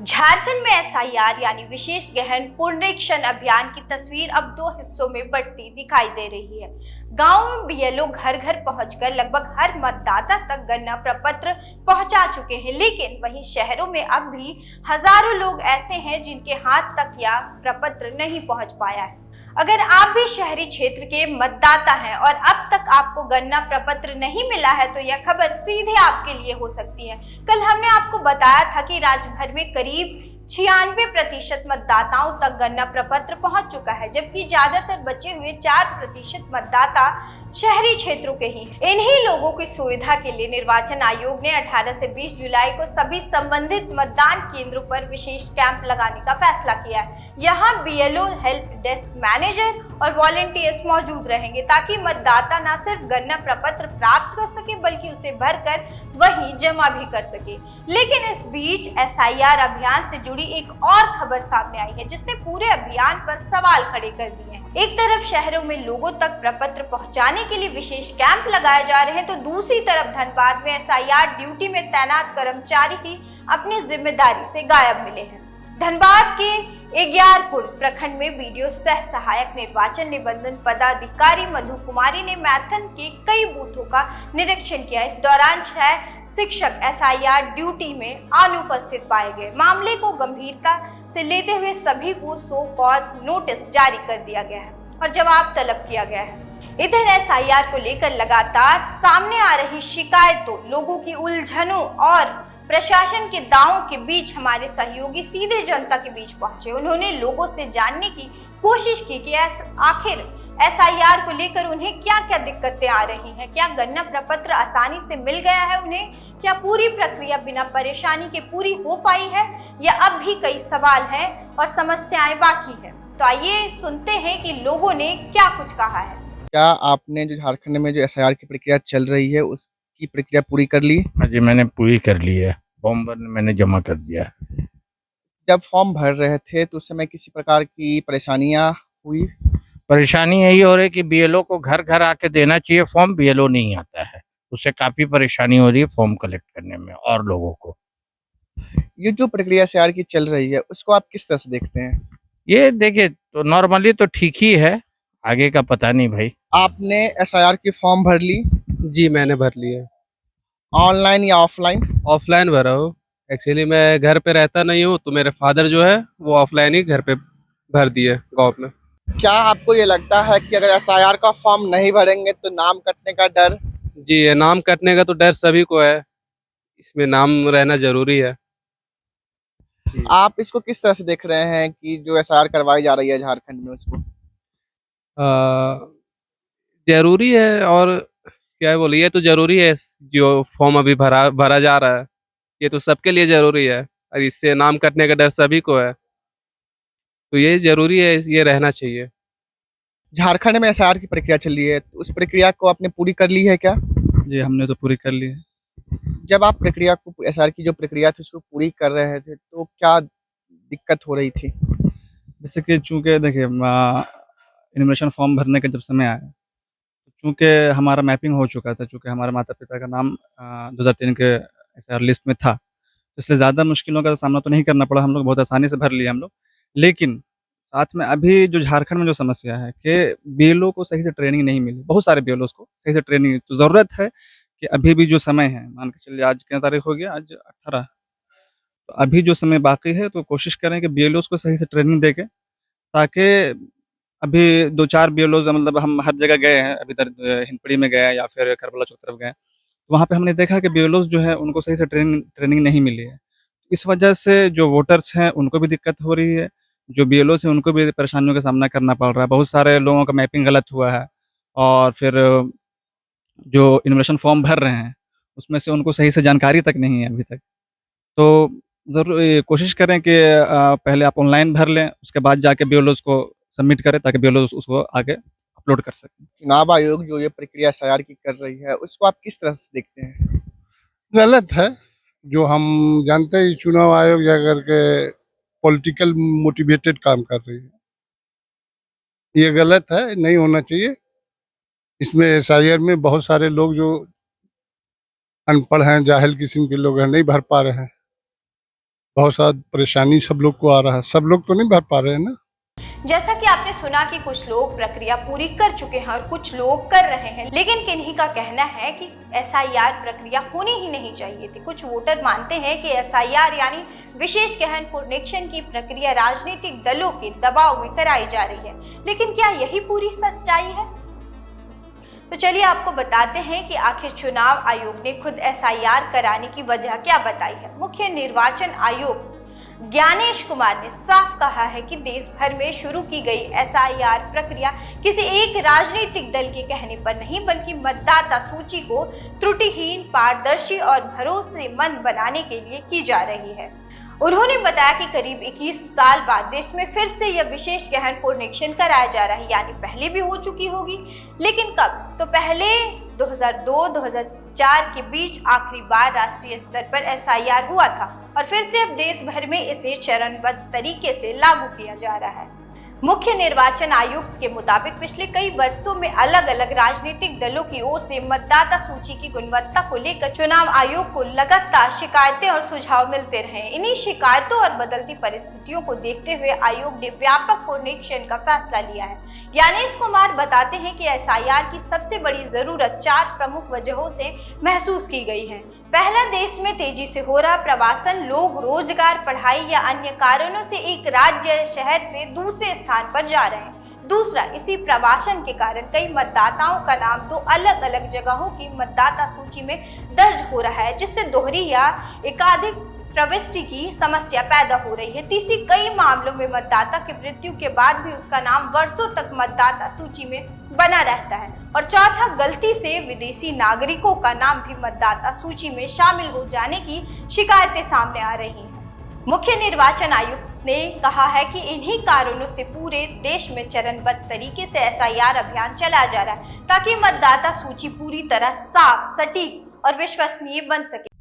झारखंड में एसआईआर यानी विशेष गहन पुनरीक्षण अभियान की तस्वीर अब दो हिस्सों में बढ़ती दिखाई दे रही है। गांव में बीएलओ घर घर पहुंचकर लगभग हर मतदाता तक गणना प्रपत्र पहुंचा चुके हैं, लेकिन वहीं शहरों में अब भी हजारों लोग ऐसे हैं जिनके हाथ तक यह प्रपत्र नहीं पहुंच पाया है। अगर आप भी शहरी क्षेत्र के मतदाता हैं और अब तक आपको गणना प्रपत्र नहीं मिला है तो यह खबर सीधे आपके लिए हो सकती है। कल हमने आपको बताया था कि राज्य भर में करीब 96% मतदाताओं तक गणना प्रपत्र पहुंच चुका है, जबकि ज्यादातर बचे हुए 4% मतदाता शहरी क्षेत्रों के ही। इन्हीं लोगों की सुविधा के लिए निर्वाचन आयोग ने 18 से 20 जुलाई को सभी संबंधित मतदान केंद्रों पर विशेष कैंप लगाने का फैसला किया है। यहाँ बीएलओ, हेल्प डेस्क मैनेजर और वॉलंटियर्स मौजूद रहेंगे ताकि मतदाता न सिर्फ गणना प्रपत्र प्राप्त कर सके बल्कि उसे भरकर वहीं जमा भी कर सके। लेकिन इस बीच एसआईआर अभियान से जुड़ी एक और खबर सामने आई है जिसने पूरे अभियान पर सवाल खड़े कर दिए हैं। एक तरफ शहरों में लोगों तक प्रपत्र पहुंचाने के लिए विशेष कैंप लगाए जा रहे हैं तो दूसरी तरफ धनबाद में एसआईआर ड्यूटी में तैनात कर्मचारी ही अपनी जिम्मेदारी से गायब मिले हैं। धनबाद के एग्यारपुर प्रखंड में वीडियो सह सहायक निर्वाचन निबंधन पदाधिकारी मधु कुमारी ने मैथन के कई बूथों का निरीक्षण किया। इस दौरान 6 शिक्षक एसआईआर ड्यूटी में अनुपस्थित पाए गए। मामले को गंभीरता से लेते हुए सभी को सो कॉज नोटिस जारी कर दिया गया है और जवाब तलब किया गया है। इधर एसआईआर को लेकर लगातार सामने आ रही शिकायतों, लोगों की उलझनों और प्रशासन के दावों के बीच हमारे सहयोगी सीधे जनता के बीच पहुंचे। उन्होंने लोगों से जानने की कोशिश की कि आखिर एसआईआर को लेकर उन्हें क्या क्या दिक्कतें आ रही हैं, क्या गणना प्रपत्र आसानी से मिल गया है उन्हें, क्या पूरी प्रक्रिया बिना परेशानी के पूरी हो पाई है या अब भी कई सवाल हैं और समस्याएं बाकी है। तो आइए सुनते हैं कि लोगों ने क्या कुछ कहा है। क्या आपने जो झारखंड में जो एसआईआर की प्रक्रिया चल रही है उसकी प्रक्रिया पूरी कर ली? हाँ जी, मैंने पूरी कर ली है। फॉर्म मैंने जमा कर दिया है। जब फॉर्म भर रहे थे तो उस समय किसी प्रकार की परेशानियां हुई? परेशानी यही हो रही है कि बीएलओ को घर घर आके देना चाहिए फॉर्म, बीएलओ नहीं आता है, उससे काफी परेशानी हो रही है फॉर्म कलेक्ट करने में और लोगों को। ये जो प्रक्रिया एसआईआर की चल रही है उसको आप किस तरह से देखते हैं? ये देखिए, तो नॉर्मली तो ठीक ही है, आगे का पता नहीं भाई। आपने एसआईआर की फॉर्म भर ली? जी मैंने भर लिया है। ऑनलाइन या ऑफलाइन? ऑफलाइन भरा हूँ। एक्चुअली मैं घर पे रहता नहीं हूँ तो मेरे फादर जो है वो ऑफलाइन ही घर पे भर दिए गाँव में। क्या आपको ये लगता है कि अगर एसआईआर का फॉर्म नहीं भरेंगे तो नाम कटने का डर? जी, ये नाम कटने का तो डर सभी को है, इसमें नाम रहना जरूरी है। आप इसको किस तरह से देख रहे हैं कि जो एसआईआर करवाई जा रही है झारखंड में उसको? जरूरी है और क्या बोलिए, ये तो जरूरी है जो फॉर्म अभी भरा जा रहा है, ये तो सबके लिए जरूरी है और इससे नाम कटने का डर सभी को है, तो ये जरूरी है, ये रहना चाहिए। झारखंड में एसआईआर की प्रक्रिया चल रही है तो उस प्रक्रिया को आपने पूरी कर ली है क्या? जी हमने तो पूरी कर ली है। जब आप प्रक्रिया को एसआईआर की जो प्रक्रिया थी उसको पूरी कर रहे थे तो क्या दिक्कत हो रही थी? जैसे कि चूंकि देखिए इनविटेशन फॉर्म भरने का जब समय आया, चूंकि हमारा मैपिंग हो चुका था, चूंकि हमारे माता पिता का नाम 2003 के एसआईआर लिस्ट में था, इसलिए ज़्यादा मुश्किलों का सामना तो नहीं करना पड़ा, हम लोग बहुत आसानी से भर लिए हम लोग। लेकिन साथ में अभी जो झारखंड में जो समस्या है कि बीएलओ को सही से ट्रेनिंग नहीं मिली, बहुत सारे बीएलओ को सही से ट्रेनिंग, तो ज़रूरत है कि अभी भी जो समय है, मान के चलिए आज क्या तारीख हो गया, आज 18, तो अभी जो समय बाकी है तो कोशिश करें कि बीएलओ को सही से ट्रेनिंग दे के, ताकि अभी 2-4 बीएलओ मतलब हम हर जगह गए हैं, अभी इधर हिंदपड़ी में गए या फिर करबला चौक तरफ गए, तो वहाँ पे हमने देखा कि बीएलओ जो है उनको सही से ट्रेनिंग नहीं मिली है। इस वजह से जो वोटर्स हैं उनको भी दिक्कत हो रही है, जो बीएलओ हैं उनको भी परेशानियों का सामना करना पड़ रहा है। बहुत सारे लोगों का मैपिंग गलत हुआ है और फिर जो इन्विटेशन फॉर्म भर रहे हैं उसमें से उनको सही से जानकारी तक नहीं है अभी तक। तो ज़रूर ये कोशिश करें कि पहले आप ऑनलाइन भर लें, उसके बाद जाके बीएलओ को सबमिट करें ताकि बीएलओ उसको आगे अपलोड कर सकें। चुनाव आयोग जो ये प्रक्रिया एसआईआर की कर रही है उसको आप किस तरह से देखते हैं? गलत है। जो हम जानते हैं चुनाव आयोग जा करके पॉलिटिकल मोटिवेटेड काम कर रही है, ये गलत है, नहीं होना चाहिए। इसमें एसआईआर में बहुत सारे लोग जो अनपढ़ हैं, जाहिल किस्म के लोग हैं, नहीं भर पा रहे हैं। बहुत सारा परेशानी सब लोग को आ रहा है, सब लोग तो नहीं भर पा रहे हैं ना। जैसा कि आपने सुना कि कुछ लोग प्रक्रिया पूरी कर चुके हैं और कुछ लोग कर रहे हैं, लेकिन किन्हीं का कहना है कि एसआईआर प्रक्रिया होनी ही नहीं चाहिए थी। कुछ वोटर मानते हैं कि एसआईआर यानी विशेष गहन पुनरीक्षण की प्रक्रिया राजनीतिक दलों के दबाव में कराई जा रही है, लेकिन क्या यही पूरी सच्चाई है? तो चलिए आपको बताते हैं कि आखिर चुनाव आयोग ने खुद एसआईआर कराने की वजह क्या बताई है। मुख्य निर्वाचन आयोग ज्ञानेश कुमार ने साफ कहा है कि देश भर में शुरू की गई एसआईआर प्रक्रिया किसी एक राजनीतिक दल के कहने पर नहीं, बल्कि मतदाता सूची को त्रुटिहीन, पारदर्शी और भरोसेमंद बनाने के लिए की जा रही है। उन्होंने बताया कि करीब 21 साल बाद देश में फिर से यह विशेष गहन पुनरीक्षण कराया जा रहा है, यानी पहले भी हो चुकी होगी, लेकिन कब? तो पहले 2002-2004 के बीच आखिरी बार राष्ट्रीय स्तर पर एसआईआर हुआ था और फिर से अब देश भर में इसे चरणबद्ध तरीके से लागू किया जा रहा है। मुख्य निर्वाचन आयुक्त के मुताबिक पिछले कई वर्षों में अलग अलग राजनीतिक दलों की ओर से मतदाता सूची की गुणवत्ता को लेकर चुनाव आयोग को लगातार शिकायतें और सुझाव मिलते रहे। इन्हीं शिकायतों और बदलती परिस्थितियों को देखते हुए आयोग ने व्यापक पुनरीक्षण का फैसला लिया है। ज्ञानेश कुमार बताते हैं कि एसआईआर की सबसे बड़ी जरूरत 4 प्रमुख वजहों से महसूस की गई है। पहला, देश में तेजी से हो रहा प्रवासन, लोग रोजगार, पढ़ाई या अन्य कारणों से एक राज्य शहर से दूसरे स्थान पर जा रहे हैं। दूसरा, इसी प्रवासन के कारण कई मतदाताओं का नाम 2 अलग अलग जगहों की मतदाता सूची में दर्ज हो रहा है, जिससे दोहरी या एकाधिक प्रविष्टि की समस्या पैदा हो रही है। तीसरी, कई मामलों में मतदाता की मृत्यु के बाद भी उसका नाम वर्षों तक मतदाता सूची में बना रहता है। और चौथा, गलती से विदेशी नागरिकों का नाम भी मतदाता सूची में शामिल हो जाने की शिकायतें सामने आ रही हैं। मुख्य निर्वाचन आयुक्त ने कहा है कि इन्हीं कारणों से पूरे देश में चरणबद्ध तरीके से एसआईआर अभियान चलाया जा रहा है, ताकि मतदाता सूची पूरी तरह साफ, सटीक और विश्वसनीय बन सके।